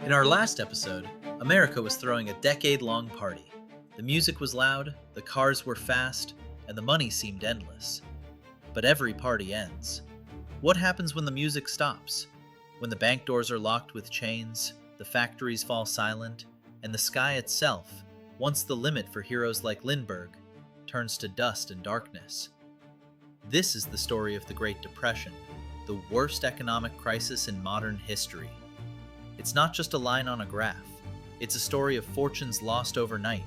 In our last episode, America was throwing a decade-long party. The music was loud, the cars were fast, and the money seemed endless. But every party ends. What happens when the music stops? When the bank doors are locked with chains, the factories fall silent, and the sky itself, once the limit for heroes like Lindbergh, turns to dust and darkness. This is the story of the Great Depression, the worst economic crisis in modern history. It's not just a line on a graph. It's a story of fortunes lost overnight,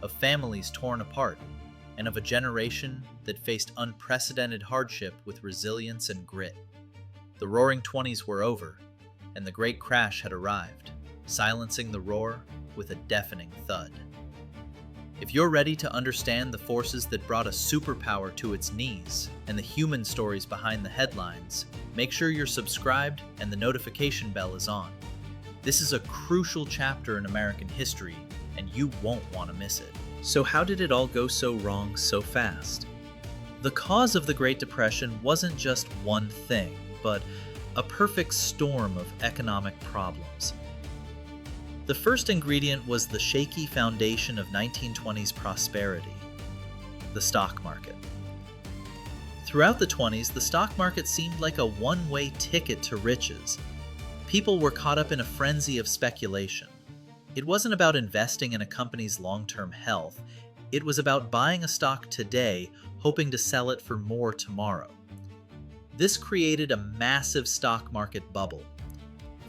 of families torn apart, and of a generation that faced unprecedented hardship with resilience and grit. The Roaring Twenties were over, and the Great Crash had arrived, silencing the roar with a deafening thud. If you're ready to understand the forces that brought a superpower to its knees and the human stories behind the headlines, make sure you're subscribed and the notification bell is on. This is a crucial chapter in American history, and you won't want to miss it. So how did it all go so wrong so fast? The cause of the Great Depression wasn't just one thing, but a perfect storm of economic problems. The first ingredient was the shaky foundation of 1920s prosperity, the stock market. Throughout the 20s, the stock market seemed like a one-way ticket to riches. People were caught up in a frenzy of speculation. It wasn't about investing in a company's long-term health. It was about buying a stock today, hoping to sell it for more tomorrow. This created a massive stock market bubble.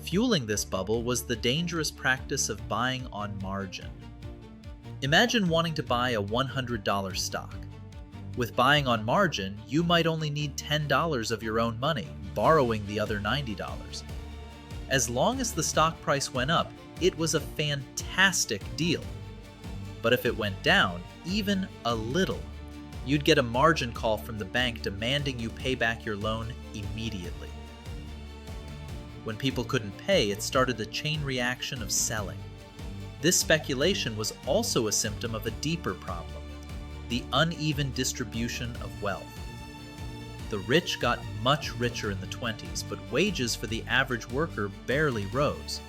Fueling this bubble was the dangerous practice of buying on margin. Imagine wanting to buy a $100 stock. With buying on margin, you might only need $10 of your own money, borrowing the other $90. As long as the stock price went up, it was a fantastic deal. But if it went down, even a little, you'd get a margin call from the bank demanding you pay back your loan immediately. When people couldn't pay, it started a chain reaction of selling. This speculation was also a symptom of a deeper problem, the uneven distribution of wealth. The rich got much richer in the 20s, but wages for the average worker barely rose.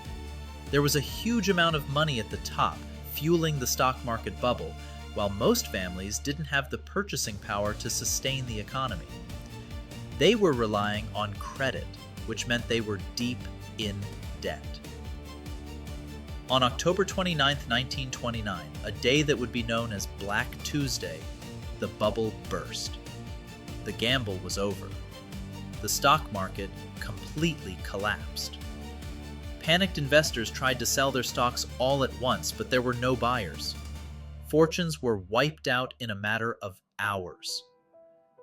There was a huge amount of money at the top, fueling the stock market bubble, while most families didn't have the purchasing power to sustain the economy. They were relying on credit, which meant they were deep in debt. On October 29, 1929, a day that would be known as Black Tuesday, the bubble burst. The gamble was over. The stock market completely collapsed. Panicked investors tried to sell their stocks all at once, but there were no buyers. Fortunes were wiped out in a matter of hours.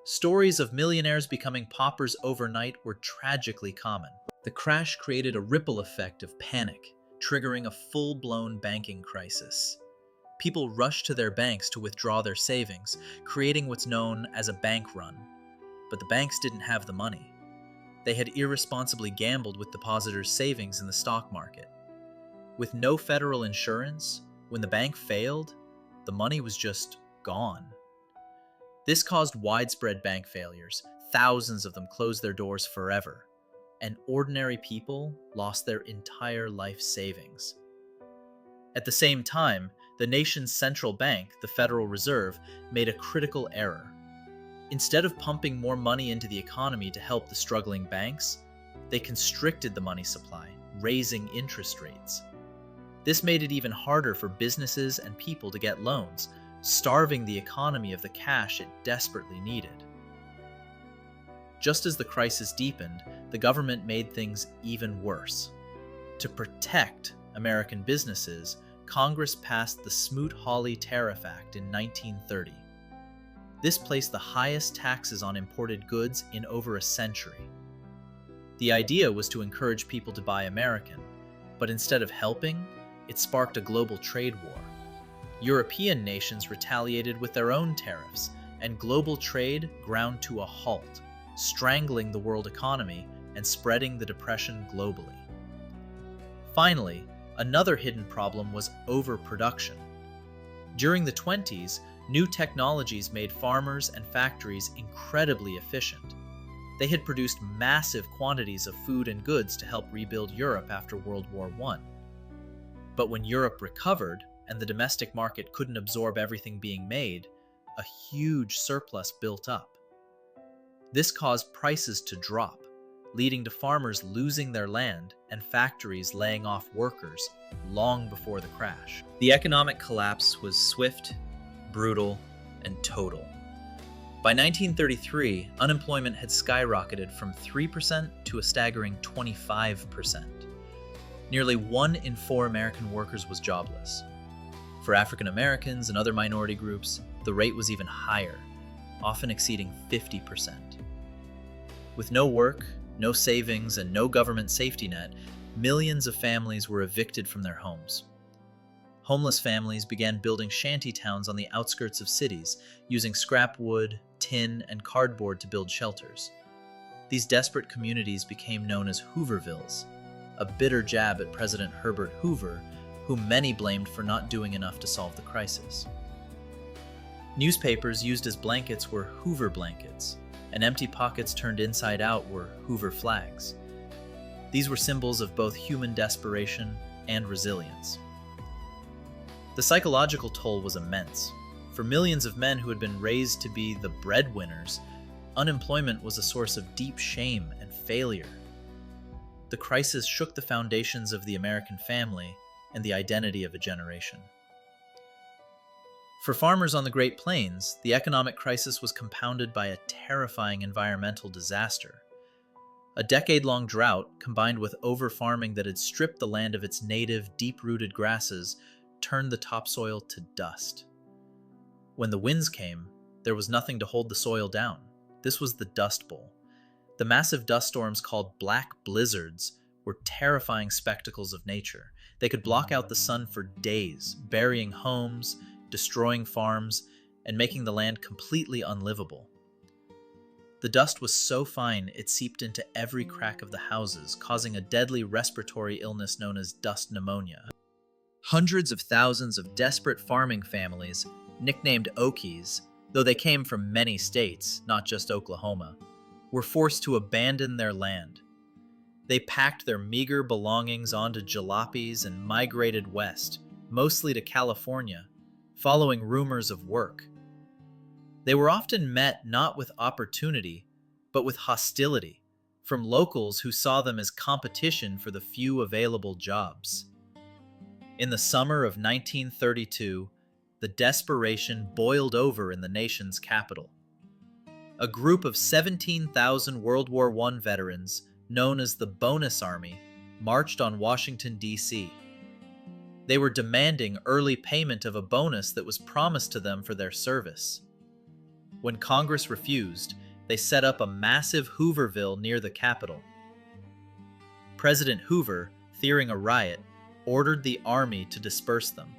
Stories of millionaires becoming paupers overnight were tragically common. The crash created a ripple effect of panic, triggering a full-blown banking crisis. People rushed to their banks to withdraw their savings, creating what's known as a bank run. But the banks didn't have the money. They had irresponsibly gambled with depositors' savings in the stock market. With no federal insurance, when the bank failed, the money was just gone. This caused widespread bank failures. Thousands of them closed their doors forever, and ordinary people lost their entire life savings. At the same time, the nation's central bank, the Federal Reserve, made a critical error. Instead of pumping more money into the economy to help the struggling banks, they constricted the money supply, raising interest rates. This made it even harder for businesses and people to get loans, starving the economy of the cash it desperately needed. Just as the crisis deepened, the government made things even worse. To protect American businesses, Congress passed the Smoot-Hawley Tariff Act in 1930. This placed the highest taxes on imported goods in over a century. The idea was to encourage people to buy American, but instead of helping, it sparked a global trade war. European nations retaliated with their own tariffs, and global trade ground to a halt, strangling the world economy and spreading the depression globally. Finally, another hidden problem was overproduction. During the 20s, new technologies made farmers and factories incredibly efficient. They had produced massive quantities of food and goods to help rebuild Europe after World War I. But when Europe recovered and the domestic market couldn't absorb everything being made, a huge surplus built up. This caused prices to drop, leading to farmers losing their land and factories laying off workers long before the crash. The economic collapse was swift, brutal, and total. By 1933, unemployment had skyrocketed from 3% to a staggering 25%. Nearly 1 in 4 American workers was jobless. For African Americans and other minority groups, the rate was even higher, often exceeding 50%. With no work, no savings, and no government safety net, millions of families were evicted from their homes. Homeless families began building shanty towns on the outskirts of cities, using scrap wood, tin, and cardboard to build shelters. These desperate communities became known as Hoovervilles, a bitter jab at President Herbert Hoover, whom many blamed for not doing enough to solve the crisis. Newspapers used as blankets were Hoover blankets, and empty pockets turned inside out were Hoover flags. These were symbols of both human desperation and resilience. The psychological toll was immense. For millions of men who had been raised to be the breadwinners, unemployment was a source of deep shame and failure. The crisis shook the foundations of the American family and the identity of a generation. For farmers on the Great Plains, the economic crisis was compounded by a terrifying environmental disaster. A decade-long drought, combined with over-farming that had stripped the land of its native, deep-rooted grasses, turned the topsoil to dust. When the winds came, there was nothing to hold the soil down. This was the Dust Bowl. The massive dust storms called black blizzards were terrifying spectacles of nature. They could block out the sun for days, burying homes, destroying farms, and making the land completely unlivable. The dust was so fine it seeped into every crack of the houses, causing a deadly respiratory illness known as dust pneumonia. Hundreds of thousands of desperate farming families, nicknamed Okies, though they came from many states, not just Oklahoma, were forced to abandon their land. They packed their meager belongings onto jalopies and migrated west, mostly to California, following rumors of work. They were often met not with opportunity, but with hostility from locals who saw them as competition for the few available jobs. In the summer of 1932, the desperation boiled over in the nation's capital. A group of 17,000 World War I veterans, known as the Bonus Army, marched on Washington, D.C. They were demanding early payment of a bonus that was promised to them for their service. When Congress refused, they set up a massive Hooverville near the Capitol. President Hoover, fearing a riot, ordered the army to disperse them.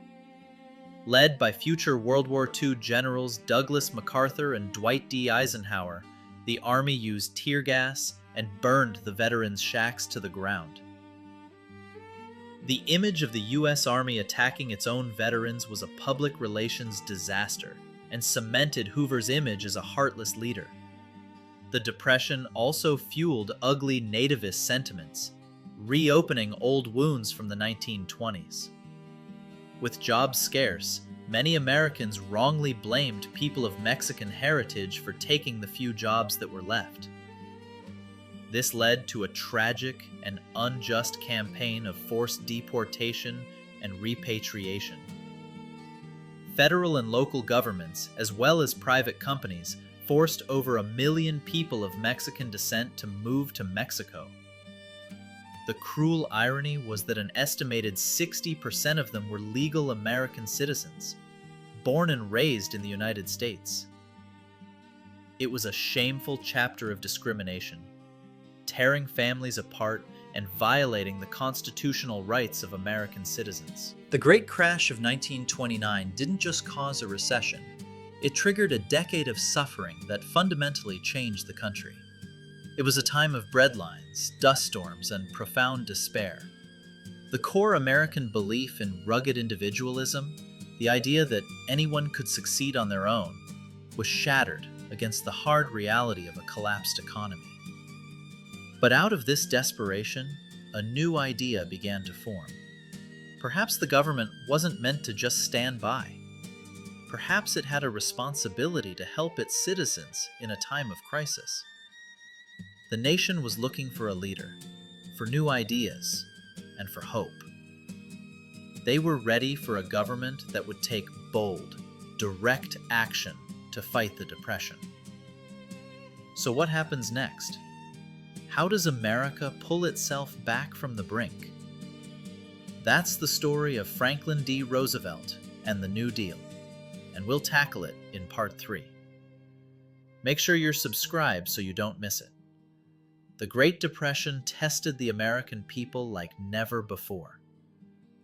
Led by future World War II generals Douglas MacArthur and Dwight D. Eisenhower, the army used tear gas and burned the veterans' shacks to the ground. The image of the U.S. Army attacking its own veterans was a public relations disaster and cemented Hoover's image as a heartless leader. The Depression also fueled ugly nativist sentiments, reopening old wounds from the 1920s. With jobs scarce, many Americans wrongly blamed people of Mexican heritage for taking the few jobs that were left. This led to a tragic and unjust campaign of forced deportation and repatriation. Federal and local governments, as well as private companies, forced over 1 million people of Mexican descent to move to Mexico. The cruel irony was that an estimated 60% of them were legal American citizens, born and raised in the United States. It was a shameful chapter of discrimination, tearing families apart and violating the constitutional rights of American citizens. The Great Crash of 1929 didn't just cause a recession, it triggered a decade of suffering that fundamentally changed the country. It was a time of breadlines, dust storms, and profound despair. The core American belief in rugged individualism, the idea that anyone could succeed on their own, was shattered against the hard reality of a collapsed economy. But out of this desperation, a new idea began to form. Perhaps the government wasn't meant to just stand by. Perhaps it had a responsibility to help its citizens in a time of crisis. The nation was looking for a leader, for new ideas, and for hope. They were ready for a government that would take bold, direct action to fight the Depression. So what happens next? How does America pull itself back from the brink? That's the story of Franklin D. Roosevelt and the New Deal, and we'll tackle it in Part 3. Make sure you're subscribed so you don't miss it. The Great Depression tested the American people like never before.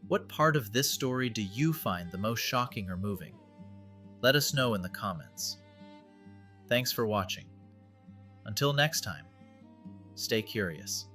What part of this story do you find the most shocking or moving? Let us know in the comments. Thanks for watching. Until next time, stay curious.